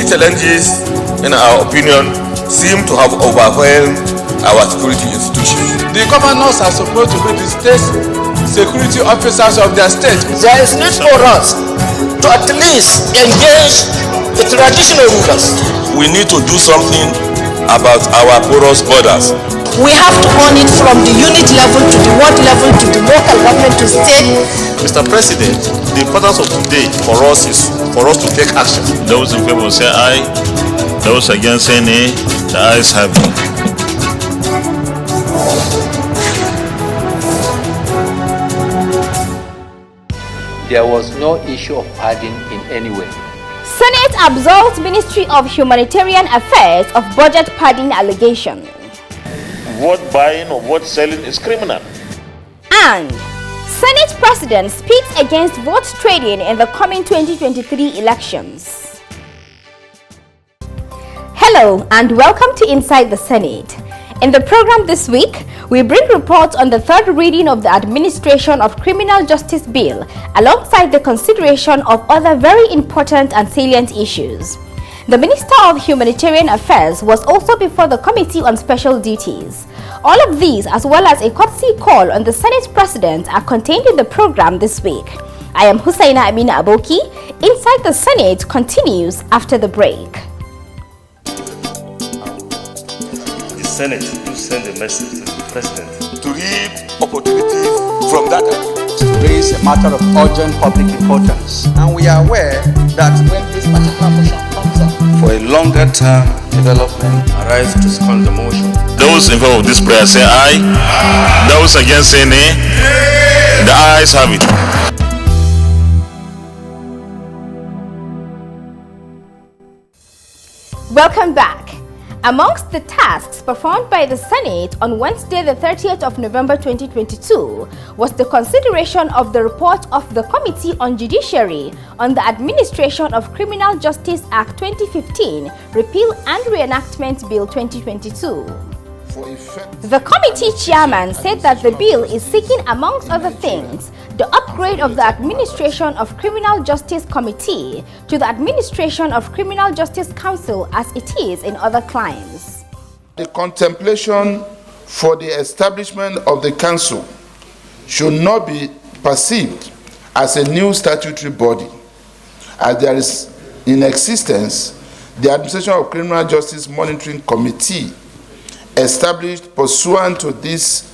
These challenges, in our opinion, seem to have overwhelmed our security institutions. The governors are supposed to be the state security officers of their state. There is need for us to at least engage the traditional rulers. We need to do something about our porous borders. We have to own it from the unit level to the ward level to the local government to state. Mr. President, the importance of today for us is for us to take action. Those in favor say aye. Those against say nay. The ayes have it. There was no issue of padding in any way. Senate absolves Ministry of Humanitarian Affairs of budget padding allegation. Vote buying or vote selling is criminal. And Senate President speaks against vote trading in the coming 2023 elections. Hello and welcome to Inside the Senate. In the program this week, we bring reports on the third reading of the Administration of Criminal Justice Bill, alongside the consideration of other very important and salient issues. The Minister of Humanitarian Affairs was also before the Committee on Special Duties. All of these, as well as a courtesy call on the Senate President, are contained in the program this week. I am Hussaina Amina Aboki. Inside the Senate continues after the break. The Senate to send a message to the President to reap opportunities from that. To raise a matter of urgent public importance. And we are aware that when this particular motion comes up for a longer term development, arise to second the motion. Those in favor of this prayer say aye. Those against say nay. The ayes have it. Welcome back. Amongst the tasks performed by the Senate on Wednesday, the 30th of November 2022, was the consideration of the report of the Committee on Judiciary on the Administration of Criminal Justice Act 2015, Repeal and Reenactment Bill 2022. The committee chairman said that the bill is seeking, amongst other things, the upgrade of the Administration of Criminal Justice Committee to the Administration of Criminal Justice Council as it is in other climes. The contemplation for the establishment of the council should not be perceived as a new statutory body, as there is in existence the Administration of Criminal Justice Monitoring Committee established pursuant to this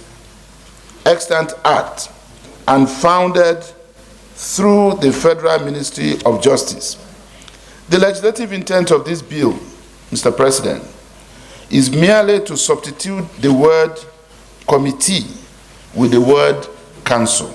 extant act and founded through the Federal Ministry of Justice. The legislative intent of this bill, Mr. President, is merely to substitute the word committee with the word council.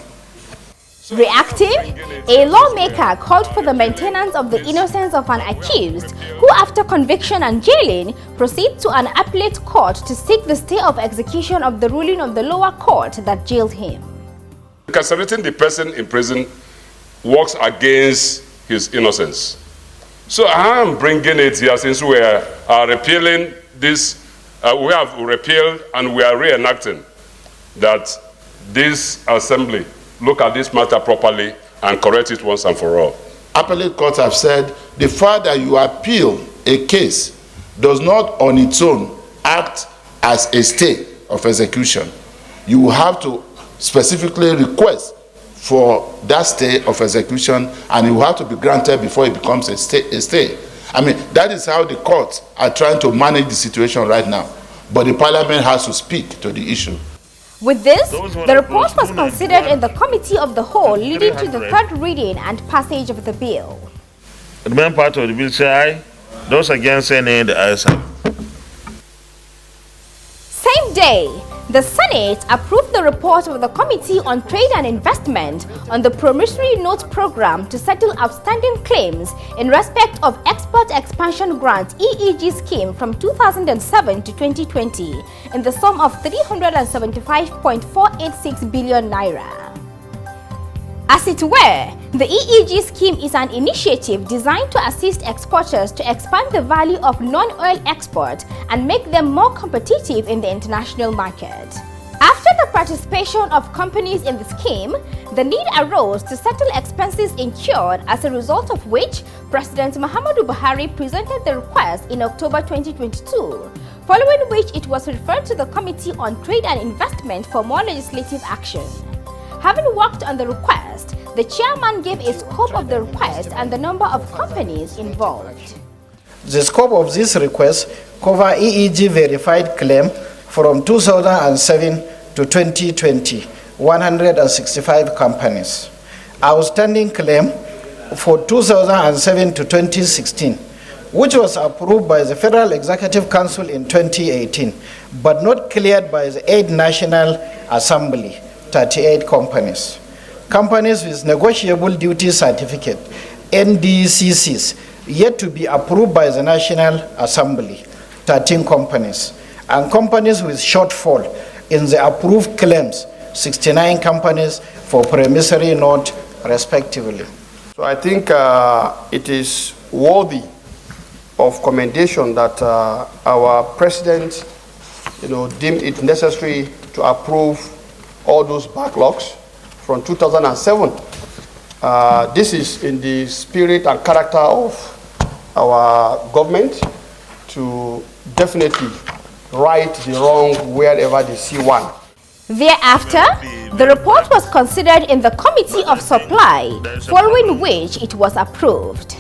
Reacting, a lawmaker called for the maintenance of the innocence of an accused who, after conviction and jailing, proceeds to an appellate court to seek the stay of execution of the ruling of the lower court that jailed him. Incarcerating the person in prison works against his innocence. So I am bringing it here since we are repealing this, we have repealed and we are reenacting that this assembly look at this matter properly and correct it once and for all. Appellate courts have said the fact that you appeal a case does not on its own act as a stay of execution. You will have to specifically request for that stay of execution, and it will have to be granted before it becomes a stay. I mean, that is how the courts are trying to manage the situation right now. But the parliament has to speak to the issue. With this, the report was considered in the Committee of the Whole, leading to the third reading and passage of the bill. The main part of the bill say aye. Those against say nay. The ayes have it. Same day, the Senate approved the report of the Committee on Trade and Investment on the promissory note program to settle outstanding claims in respect of Export Expansion Grant EEG scheme from 2007 to 2020 in the sum of 375.486 billion naira. As it were, the EEG scheme is an initiative designed to assist exporters to expand the value of non-oil export and make them more competitive in the international market. After the participation of companies in the scheme, the need arose to settle expenses incurred, as a result of which President Muhammadu Buhari presented the request in October 2022, following which it was referred to the Committee on Trade and Investment for more legislative action. Having worked on the request, the chairman gave a scope of the request and the number of companies involved. The scope of this request covers EEG verified claim from 2007 to 2020, 165 companies. Outstanding claim for 2007 to 2016, which was approved by the Federal Executive Council in 2018, but not cleared by the 8th National Assembly, 38 companies. Companies with negotiable duty certificate, NDCCs, yet to be approved by the National Assembly, 13 companies, and companies with shortfall in the approved claims, 69 companies for promissory note, respectively. So I think it is worthy of commendation that our president, deemed it necessary to approve all those backlogs from 2007. This is in the spirit and character of our government to definitely right the wrong wherever they see one. Thereafter, the report was considered in the Committee of Supply, following which it was approved.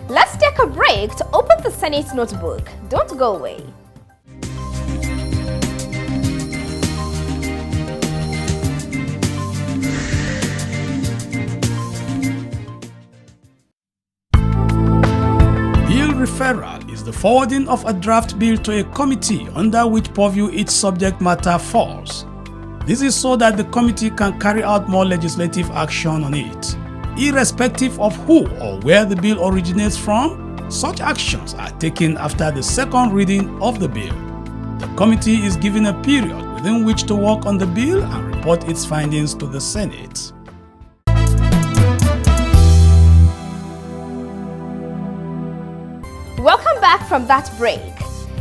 Let's take a break to open the Senate notebook. Don't go away. Referral is the forwarding of a draft bill to a committee under which purview its subject matter falls. This is so that the committee can carry out more legislative action on it. Irrespective of who or where the bill originates from, such actions are taken after the second reading of the bill. The committee is given a period within which to work on the bill and report its findings to the Senate. Welcome back from that break.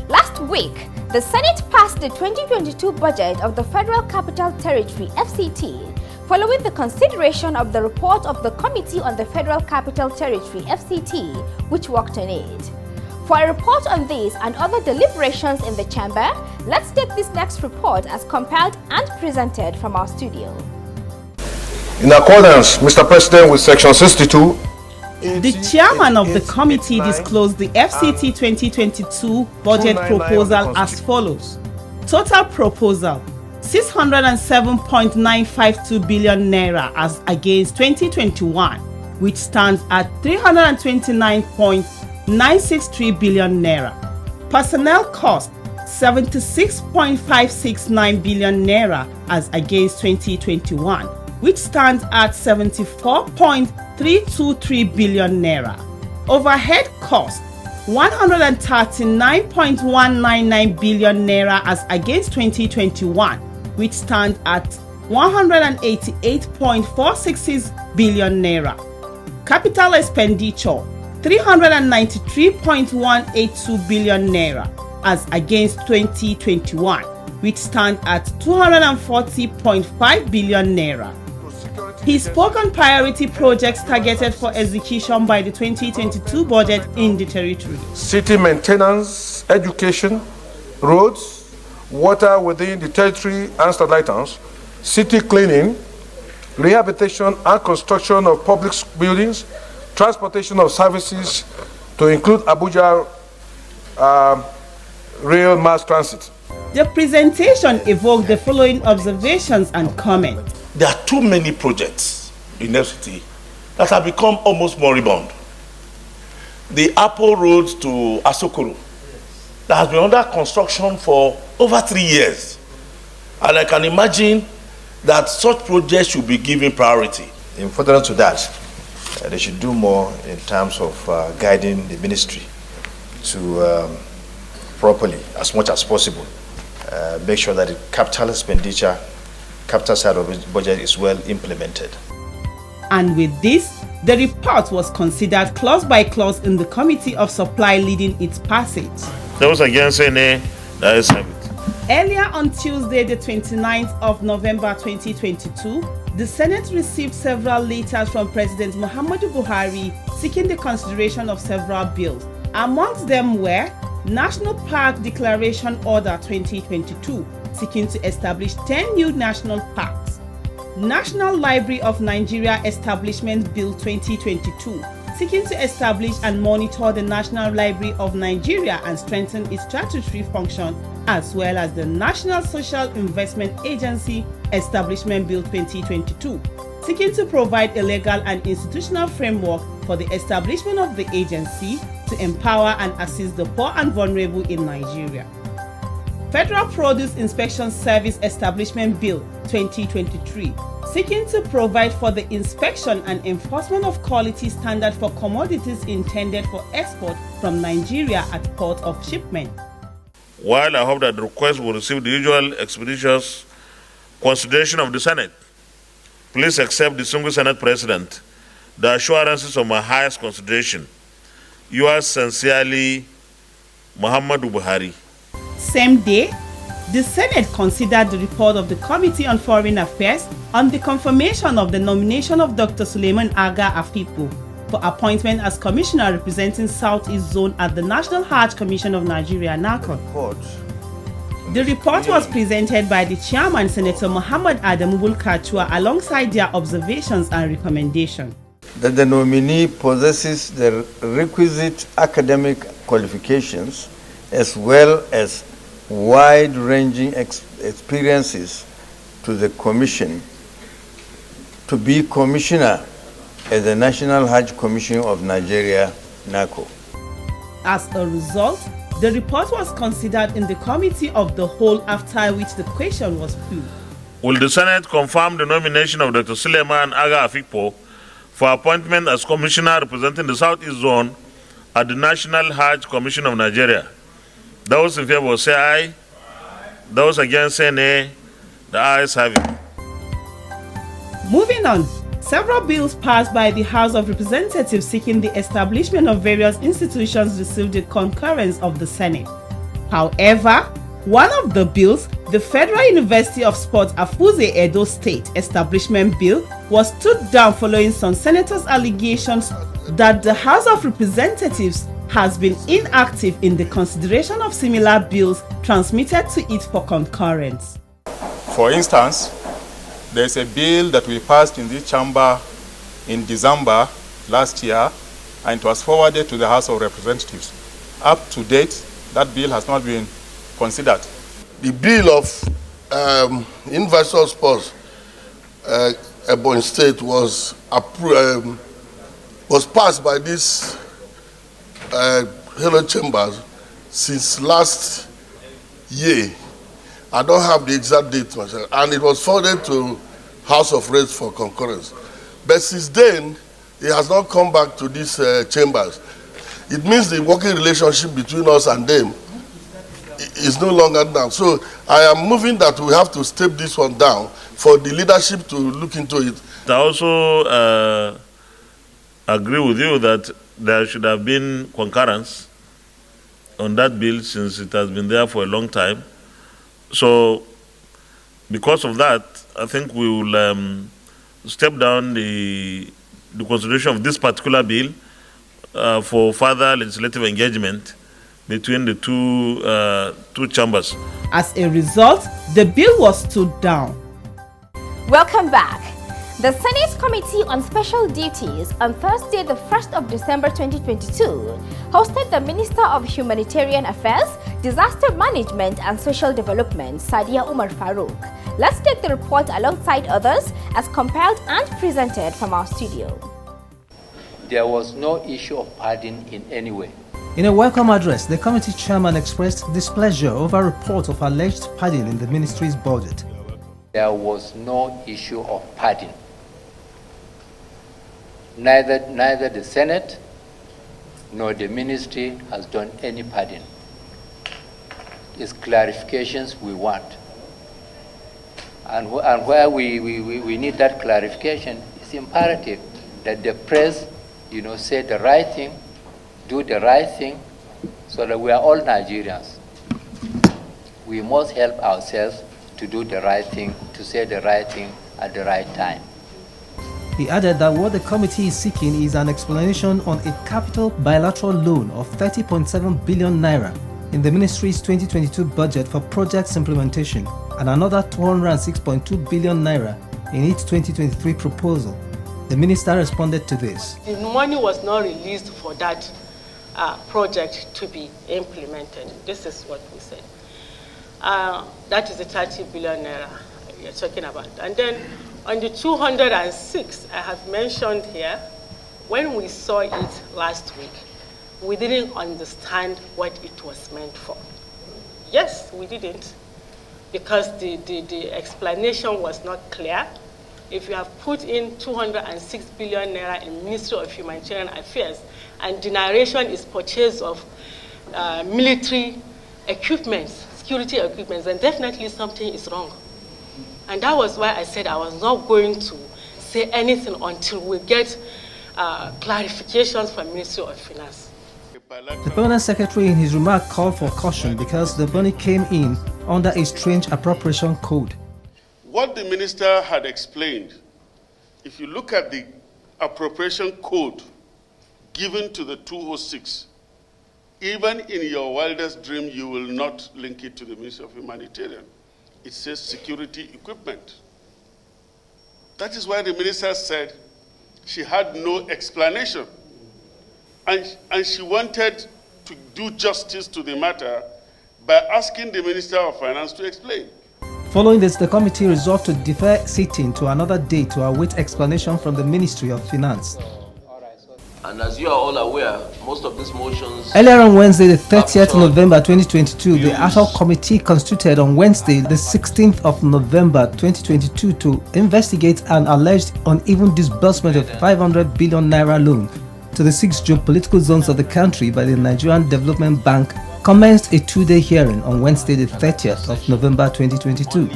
Last week, the Senate passed the 2022 budget of the Federal Capital Territory (FCT), following the consideration of the report of the Committee on the Federal Capital Territory (FCT), which worked on it. For a report on this and other deliberations in the chamber, let's take this next report as compiled and presented from our studio. In accordance, Mr. President, with Section 62, the chairman of the committee disclosed the FCT 2022 budget proposal as follows. Total proposal 607.952 billion naira as against 2021, which stands at 329.963 billion naira. Personnel cost 76.569 billion naira as against 2021, which stands at 74.323 billion naira. Overhead cost 139.199 billion naira as against 2021, which stands at 188.466 billion naira. Capital expenditure 393.182 billion naira as against 2021, which stands at 240.5 billion naira. He spoke on priority projects targeted for execution by the 2022 budget in the territory. city maintenance, education, roads, water within the territory and satellite towns, city cleaning, rehabilitation and construction of public buildings, transportation of services to include Abuja rail mass transit. The presentation evoked the following observations and comments. There are too many projects in FCT that have become almost moribund. The Apple Road to Asokoro that has been under construction for over 3 years. And I can imagine that such projects should be given priority. In furtherance to that, they should do more in terms of guiding the ministry to properly, as much as possible, make sure that the capital expenditure, capital side of the budget is well implemented. And with this, the report was considered clause by clause in the Committee of Supply leading its passage. Those against say nay, that is have it. Earlier on Tuesday, the 29th of November 2022, the Senate received several letters from President Muhammadu Buhari seeking the consideration of several bills. Amongst them were National Park Declaration Order 2022, seeking to establish 10 new national parks, National Library of Nigeria Establishment Bill 2022, seeking to establish and monitor the National Library of Nigeria and strengthen its statutory function, as well as the National Social Investment Agency Establishment Bill 2022, seeking to provide a legal and institutional framework for the establishment of the agency to empower and assist the poor and vulnerable in Nigeria. Federal Produce Inspection Service Establishment Bill 2023, seeking to provide for the inspection and enforcement of quality standards for commodities intended for export from Nigeria at port of shipment. While I hope that the request will receive the usual expeditious consideration of the Senate, please accept, distinguished Senate President, the assurances of my highest consideration. Yours sincerely, Muhammadu Buhari. Same day, the Senate considered the report of the Committee on Foreign Affairs on the confirmation of the nomination of Dr. Suleiman Aga Afipo for appointment as Commissioner representing Southeast Zone at the National Hajj Commission of Nigeria, Nat'l. The report was presented by the Chairman, Senator Muhammad Adamu Bulkachua, alongside their observations and recommendations. That the nominee possesses the requisite academic qualifications as well as wide-ranging experiences to the Commission to be Commissioner at the National Hajj Commission of Nigeria, NACO. As a result, the report was considered in the Committee of the Whole, after which the question was put. Will the Senate confirm the nomination of Dr. Suleiman Aga Afipo for appointment as Commissioner representing the Southeast Zone at the National Hajj Commission of Nigeria? Those in favor say aye. Those against say nay. The ayes have it. Moving on, several bills passed by the House of Representatives seeking the establishment of various institutions received the concurrence of the Senate. However, one of the bills, the Federal University of Sports Afuze Edo State Establishment Bill, was stood down following some senators' allegations that the House of Representatives has been inactive in the consideration of similar bills transmitted to it for concurrence. For instance, there is a bill that we passed in this chamber in December last year, and it was forwarded to the House of Representatives. Up to date, that bill has not been considered. The bill of University of Sports Ebonyi State was passed by this Hello Chambers since last year. I don't have the exact date myself, and it was forwarded to House of Reps for concurrence. But since then, it has not come back to these chambers. It means the working relationship between us and them is no longer down. So I am moving that we have to step this one down for the leadership to look into it. I also agree with you that there should have been concurrence on that bill since it has been there for a long time. So because of that, I think we will step down the consideration of this particular bill for further legislative engagement between the two chambers. As a result, the bill was stood down. Welcome back. The Senate Committee on Special Duties on Thursday, the 1st of December 2022, hosted the Minister of Humanitarian Affairs, Disaster Management and Social Development, Sadia Umar Farouk. Let's take the report alongside others as compiled and presented from our studio. There was no issue of pardon in any way. In a welcome address, the committee chairman expressed displeasure over reports of alleged pardon in the ministry's budget. There was no issue of pardon. Neither the Senate nor the ministry has done any pardon. It's clarifications we want. And where we need that clarification, it's imperative that the press, say the right thing, do the right thing, so that we are all Nigerians. We must help ourselves to do the right thing, to say the right thing at the right time. He added that what the committee is seeking is an explanation on a capital bilateral loan of 30.7 billion naira in the ministry's 2022 budget for projects implementation and another 206.2 billion naira in its 2023 proposal. The minister responded to this. The money was not released for that project to be implemented. This is what we said. That is the 30 billion naira you're talking about. And then on the 206, I have mentioned here, when we saw it last week, we didn't understand what it was meant for. Yes, we didn't, because the explanation was not clear. If you have put in 206 billion naira in Ministry of Humanitarian Affairs, and the narration is purchase of military equipments, security equipments, then definitely something is wrong. And that was why I said I was not going to say anything until we get clarifications from Ministry of Finance. The permanent secretary in his remark called for caution because the money came in under a strange appropriation code. What the minister had explained, if you look at the appropriation code given to the 206, even in your wildest dream, you will not link it to the Ministry of Humanitarian. It says security equipment. That is why the minister said she had no explanation. And she wanted to do justice to the matter by asking the Minister of Finance to explain. Following this, the committee resolved to defer sitting to another day to await explanation from the Ministry of Finance. And as you are all aware, most of these motions... Earlier on Wednesday, the 30th November 2022, the Ad-hoc committee constituted on Wednesday, the 16th of November 2022 to investigate an alleged uneven disbursement of 500 billion naira loan to the 6 geopolitical zones of the country by the Nigerian Development Bank commenced a 2-day hearing on Wednesday, the 30th of November 2022.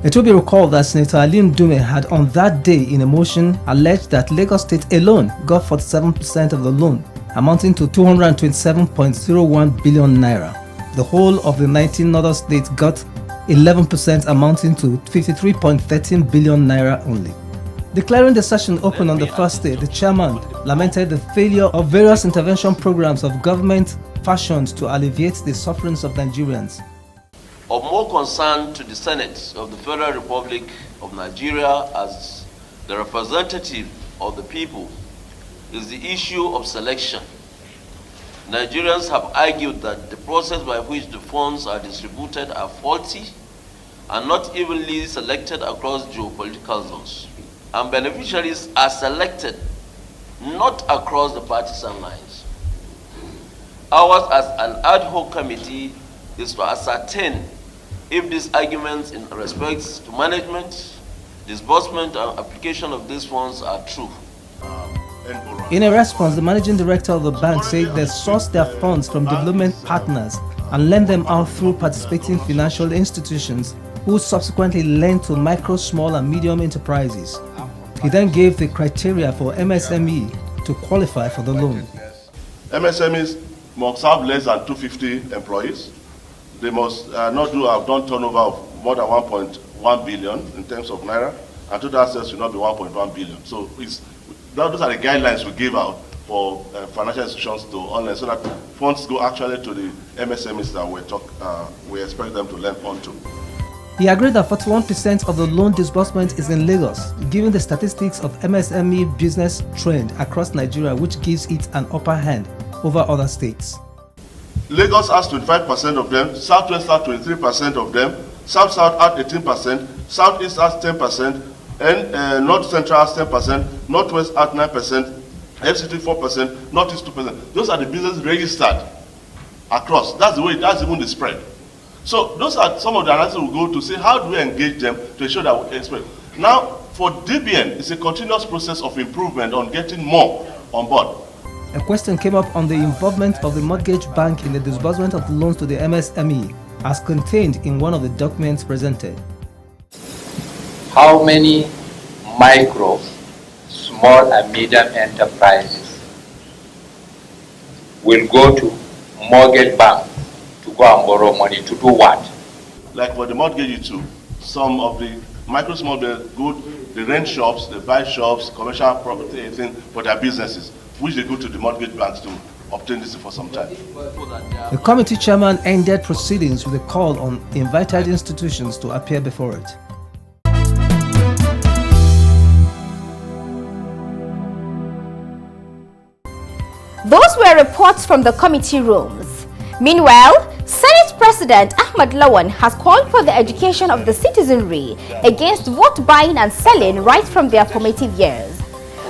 It will be recalled that Senator Alim Dume had on that day in a motion alleged that Lagos State alone got 47% of the loan, amounting to 227.01 billion naira. The whole of the 19 northern states got 11%, amounting to 53.13 billion naira only. Declaring the session open on the first day, the chairman lamented the failure of various intervention programs of government fashioned to alleviate the sufferings of Nigerians. Of more concern to the Senate of the Federal Republic of Nigeria as the representative of the people is the issue of selection. Nigerians have argued that the process by which the funds are distributed are faulty and not evenly selected across geopolitical zones. And beneficiaries are selected not across the partisan lines. Ours as an ad hoc committee is to ascertain if these arguments in respect to management, disbursement and application of these funds are true. In a response, the managing director of the bank said they sourced their funds from development partners and lent them out through participating financial institutions who subsequently lent to micro, small and medium enterprises. He then gave the criteria for MSME to qualify for the loan. MSMEs must have less than 250 employees. They must have done turnover of more than 1.1 billion in terms of naira, and total assets should not be 1.1 billion. So those are the guidelines we gave out for financial institutions to online, so that funds go actually to the MSMEs that we expect them to lend onto. He agreed that 41% of the loan disbursement is in Lagos, given the statistics of MSME business trend across Nigeria, which gives it an upper hand over other states. Lagos has 25% of them, Southwest has 23% of them, South-South has 18%, Southeast has 10%, and North Central has 10%, Northwest has 9%, FCT 4%, Northeast 2%. Those are the businesses registered across. That's even the spread. So those are some of the analysis we go to see how do we engage them to ensure that we expect. Now, for DBN, it's a continuous process of improvement on getting more on board. A question came up on the involvement of the mortgage bank in the disbursement of loans to the MSME, as contained in one of the documents presented. How many micro, small and medium enterprises will go to mortgage bank to go and borrow money to do what? like for the mortgage too, some of the micro small business go, they rent shops, they buy shops, commercial property, anything for their businesses, which they go to the mortgage banks to obtain this for some time. The committee chairman ended proceedings with a call on invited institutions to appear before it. Those were reports from the committee rooms. Meanwhile, Senate President Ahmad Lawan has called for the education of the citizenry against vote buying and selling right from their formative years.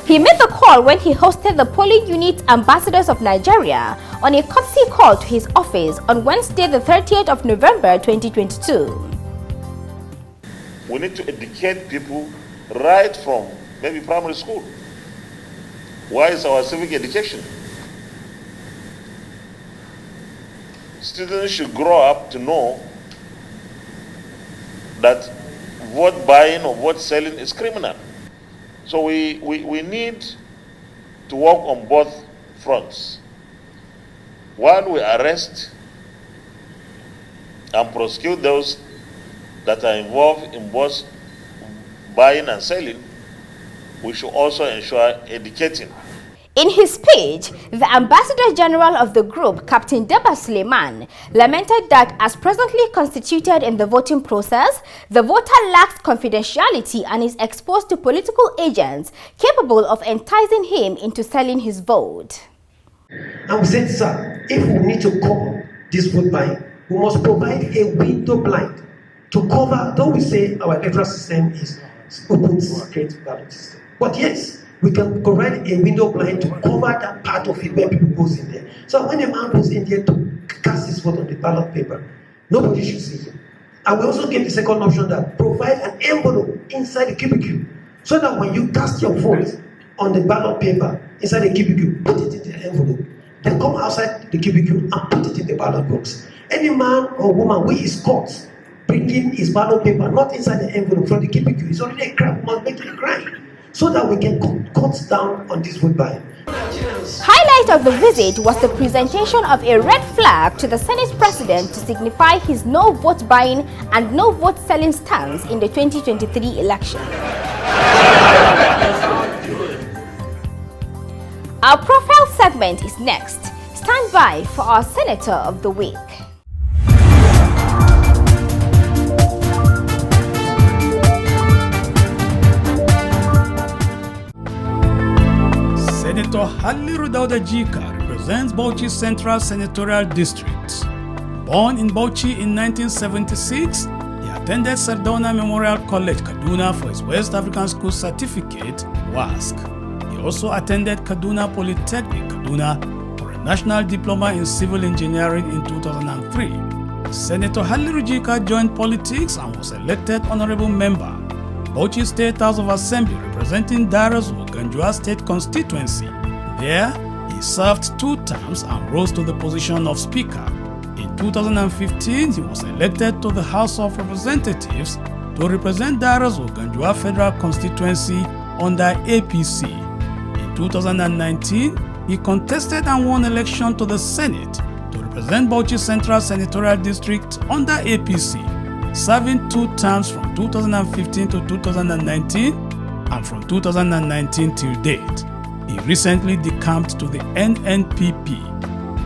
He made the call when he hosted the polling unit ambassadors of Nigeria on a courtesy call to his office on Wednesday, the 30th of November 2022. We need to educate people right from maybe primary school. Why is our civic education? Students should grow up to know that vote buying or vote selling is criminal. So we need to work on both fronts. While we arrest and prosecute those that are involved in both buying and selling, we should also ensure educating. In his speech, the Ambassador General of the group, Captain Deba Suleiman, lamented that as presently constituted in the voting process, the voter lacks confidentiality and is exposed to political agents capable of enticing him into selling his vote. And we said, sir, if we need to cover this vote buying, we must provide a window blind to cover, though we say our electoral system is open secret ballot system. But yes, we can provide a window blind to cover that part of it where people goes in there. So when a man goes in there to cast his vote on the ballot paper, nobody should see him. And we also gave the second option that provide an envelope inside the cubicle so that when you cast your vote on the ballot paper inside the cubicle, put it in the envelope. Then come outside the cubicle and put it in the ballot box. Any man or woman who is caught bringing his ballot paper not inside the envelope from the cubicle is already a crime, must make it a crime, so that we can cut down on this vote buying. Highlight of the visit was the presentation of a red flag to the Senate President to signify his no vote buying and no vote selling stance in the 2023 election. Our profile segment is next. Stand by for our Senator of the Week. Senator Halliru Dauda Jika represents Bauchi Central Senatorial District. Born in Bauchi in 1976, he attended Sardauna Memorial College, Kaduna for his West African School Certificate, WASC. He also attended Kaduna Polytechnic, Kaduna for a National Diploma in Civil Engineering in 2003. Senator Halliru Jika joined politics and was elected Honorable Member, Bauchi State House of Assembly, representing Darazo, Ganjua State Constituency. There, he served 2 terms and rose to the position of Speaker. In 2015, he was elected to the House of Representatives to represent Darazo, Ganjua Federal Constituency under APC. In 2019, he contested and won election to the Senate to represent Bauchi Central Senatorial District under APC, serving 2 terms from 2015 to 2019 and from 2019 till date. He recently decamped to the NNPP.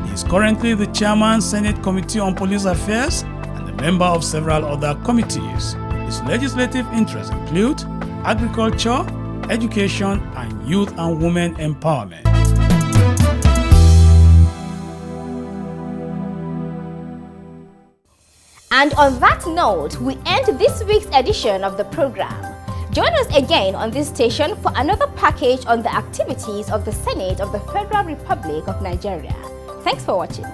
He is currently the Chairman, Senate Committee on Police Affairs and a member of several other committees. His legislative interests include agriculture, education, and youth and women empowerment. And on that note, we end this week's edition of the program. Join us again on this station for another package on the activities of the Senate of the Federal Republic of Nigeria. Thanks for watching.